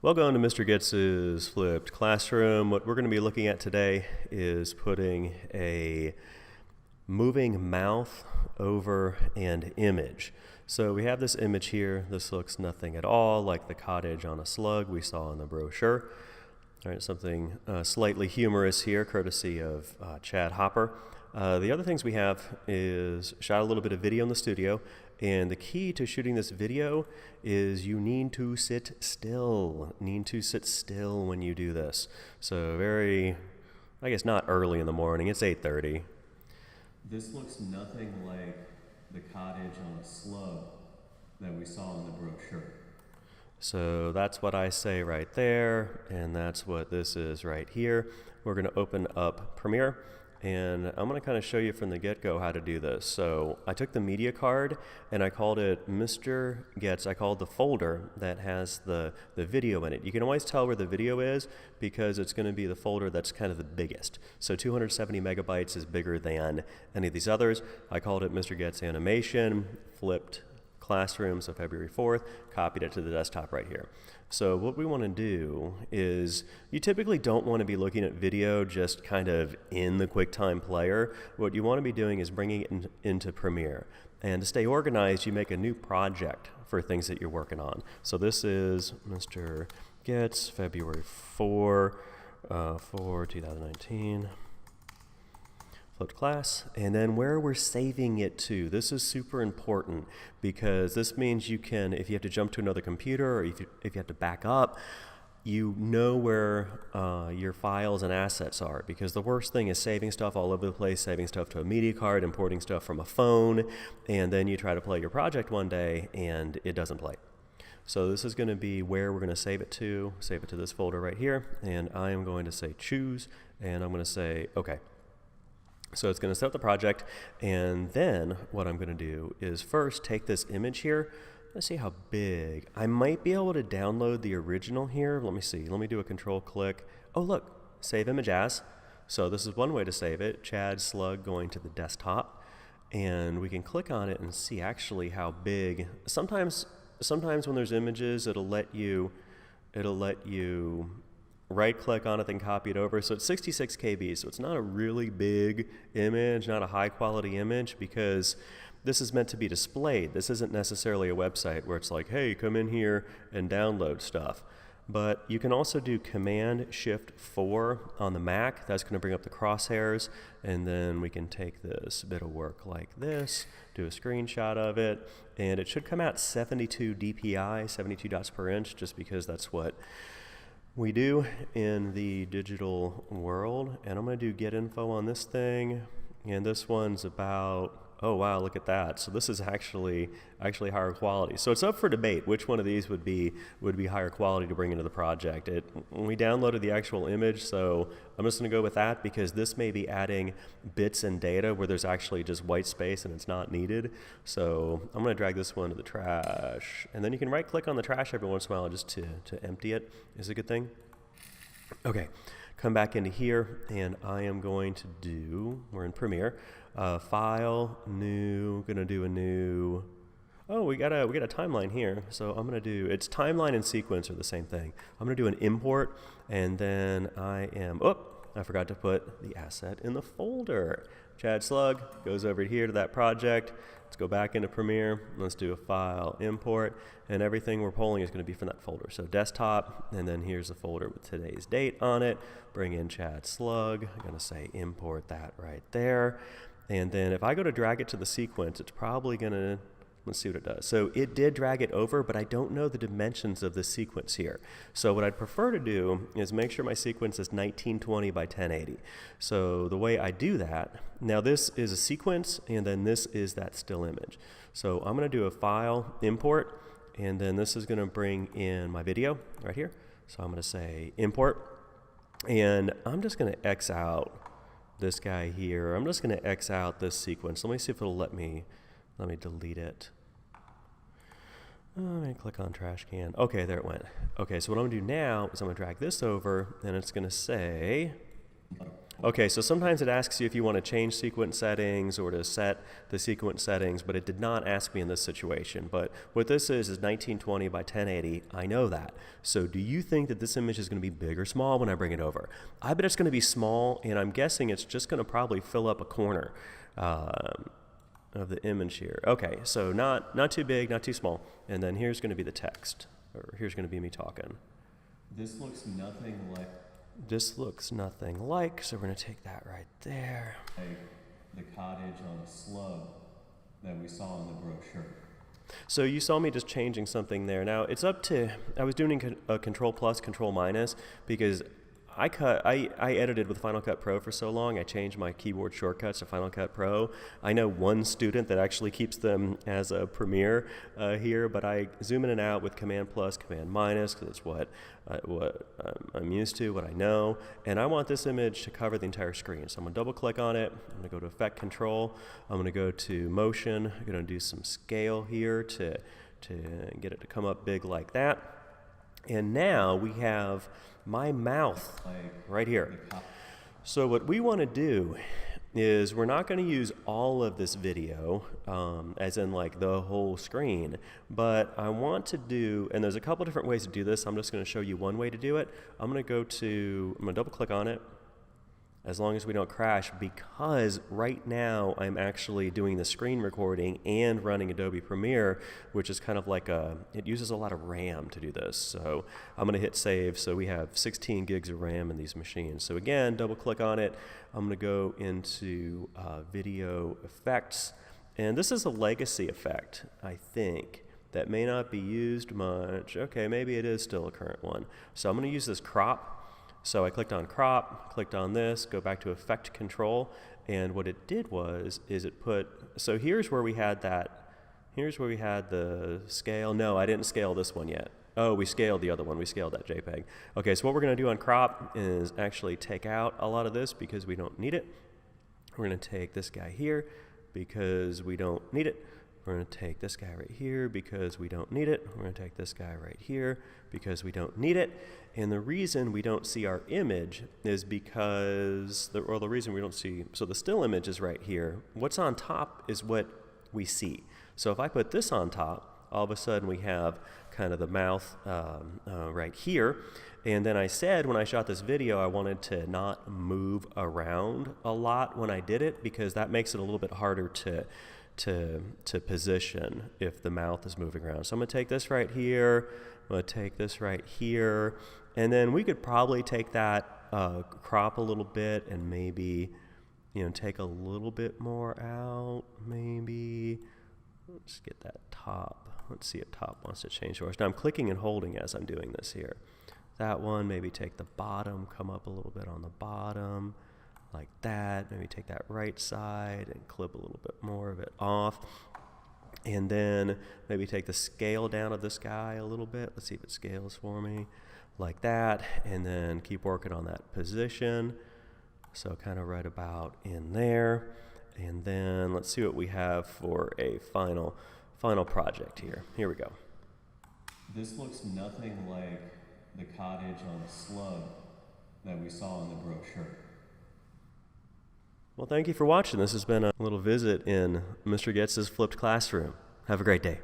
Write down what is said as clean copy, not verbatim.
Welcome to MrGoetz's Flipped Classroom. What we're going to be looking at today is putting a moving mouth over an image. So we have this image here. This looks nothing at all like the cottage on a slug we saw in the brochure. All right, something slightly humorous here, courtesy of Chad Hopper. The other things we have is shot a little bit of video in the studio, and the key to shooting this video is you need to sit still. Need to sit still when you do this. So very, I guess not early in the morning, it's 8:30. This looks nothing like the cottage on a slug that we saw in the brochure. So that's what I say right there, and that's what this is right here. We're going to open up Premiere, and I'm going to kind of show you from the get-go how to do this. So I took the media card, and I called it MrGoetz. I called the folder that has the video in it. You can always tell where the video is because it's going to be the folder that's kind of the biggest. So 270 megabytes is bigger than any of these others. I called it MrGoetz Animation, Flipped Classroom, so February 4th, copied it to the desktop right here. So what we want to do is, you typically don't want to be looking at video just kind of in the QuickTime player. What you want to be doing is bringing it into Premiere. And to stay organized, you make a new project for things that you're working on. So this is MrGoetz, February 4, 2019. Flipped class, and then where we're saving it to. This is super important because this means you can, if you have to jump to another computer or if you have to back up, you know where your files and assets are, because the worst thing is saving stuff all over the place, saving stuff to a media card, importing stuff from a phone, and then you try to play your project one day and it doesn't play. So this is going to be where we're going to save it to this folder right here, and I am going to say choose, and I'm going to say okay. So it's going to set up the project, and then what I'm going to do is first take this image here. Let's see how big. I might be able to download the original here. Let me see. Let me do a control click. Oh, look, save image as. So this is one way to save it. Chad Slug going to the desktop, and we can click on it and see actually how big. Sometimes when there's images, it'll let you right click on it and copy it over. So it's 66 KB, so it's not a really big image, not a high quality image, because this is meant to be displayed. This isn't necessarily a website where it's like, hey, come in here and download stuff. But you can also do Command-Shift-4 on the Mac. That's going to bring up the crosshairs, and then we can take this bit of work like this, do a screenshot of it, and it should come out 72 DPI, 72 dots per inch, just because that's what we do in the digital world. And I'm going to do get info on this thing, and this one's about, oh wow, look at that. So this is actually higher quality. So it's up for debate which one of these would be higher quality to bring into the project. We downloaded the actual image, so I'm just going to go with that because this may be adding bits and data where there's actually just white space and it's not needed. So I'm going to drag this one to the trash, and then you can right click on the trash every once in a while just to empty it is a good thing. Okay, come back into here, and I am going to do, we're in Premiere, file, new, gonna do a new, oh, we got a timeline here. So I'm gonna do, it's timeline and sequence are the same thing. I'm gonna do an import, and then I forgot to put the asset in the folder. Chad Slug goes over here to that project. Let's go back into Premiere. Let's do a file import, and everything we're pulling is going to be from that folder. So desktop, and then here's the folder with today's date on it. Bring in Chad Slug. I'm going to say import that right there. And then if I go to drag it to the sequence, it's probably going to, let's see what it does. So it did drag it over, but I don't know the dimensions of the sequence here. So what I'd prefer to do is make sure my sequence is 1920 by 1080. So the way I do that, now this is a sequence, and then this is that still image. So I'm going to do a file import, and then this is going to bring in my video right here. So I'm going to say import, and I'm just going to X out this guy here. I'm just going to X out this sequence. Let me see if it'll let me delete it. Let me click on trash can. Okay, there it went. Okay, so what I'm going to do now is I'm going to drag this over, and it's going to say, Okay, so sometimes it asks you if you want to change sequence settings or to set the sequence settings, but it did not ask me in this situation. But what this is 1920 by 1080. I know that. So do you think that this image is going to be big or small when I bring it over? I bet it's going to be small, and I'm guessing it's just going to probably fill up a corner of the image here. Okay, so not too big, not too small. And then here's going to be the text, or here's going to be me talking. This looks nothing like. This looks nothing like, so we're going to take that right there. The cottage on a slub that we saw in the brochure. So you saw me just changing something there. Now it's up to, I was doing a Control plus, Control minus, because I edited with Final Cut Pro for so long. I changed my keyboard shortcuts to Final Cut Pro. I know one student that actually keeps them as a Premiere here, but I zoom in and out with Command plus, Command minus, because it's what I'm used to, what I know. And I want this image to cover the entire screen. So I'm going to double click on it. I'm going to go to Effect Control. I'm going to go to Motion. I'm going to do some scale here to get it to come up big like that. And now we have my mouth right here. So what we want to do is we're not going to use all of this video, as in like the whole screen, but I want to do, and there's a couple different ways to do this. I'm just going to show you one way to do it. I'm going to double click on it, as long as we don't crash, because right now I'm actually doing the screen recording and running Adobe Premiere, which is kind of like it uses a lot of RAM to do this. So I'm going to hit save. So we have 16 gigs of RAM in these machines. So again, double click on it. I'm going to go into video effects. And this is a legacy effect, I think, that may not be used much. Okay, maybe it is still a current one. So I'm going to use this crop. So I clicked on crop, clicked on this, go back to effect control, and what it did is it put, so here's where we had the scale. No, I didn't scale this one yet. Oh, we scaled the other one. We scaled that JPEG. Okay, so what we're going to do on crop is actually take out a lot of this because we don't need it. We're going to take this guy here because we don't need it. We're going to take this guy right here because we don't need it. We're going to take this guy right here because we don't need it. And the reason we don't see our image is because, the reason we don't see, so the still image is right here. What's on top is what we see. So if I put this on top, all of a sudden we have kind of the mouth right here. And then I said when I shot this video, I wanted to not move around a lot when I did it, because that makes it a little bit harder to position if the mouth is moving around. So I'm going to take this right here, I'm going to take this right here, and then we could probably take that crop a little bit and maybe, take a little bit more out, maybe. Let's get that top. Let's see if top wants to change yours. Now I'm clicking and holding as I'm doing this here. That one, maybe take the bottom, come up a little bit on the bottom, like that. Maybe take that right side and clip a little bit more of it off. And then maybe take the scale down of this guy a little bit. Let's see if it scales for me, like that. And then keep working on that position. So kind of right about in there. And then let's see what we have for a final project here. Here we go. This looks nothing like the cottage on a slub that we saw in the brochure. Well, thank you for watching. This has been a little visit in MrGoetz's Flipped Classroom. Have a great day.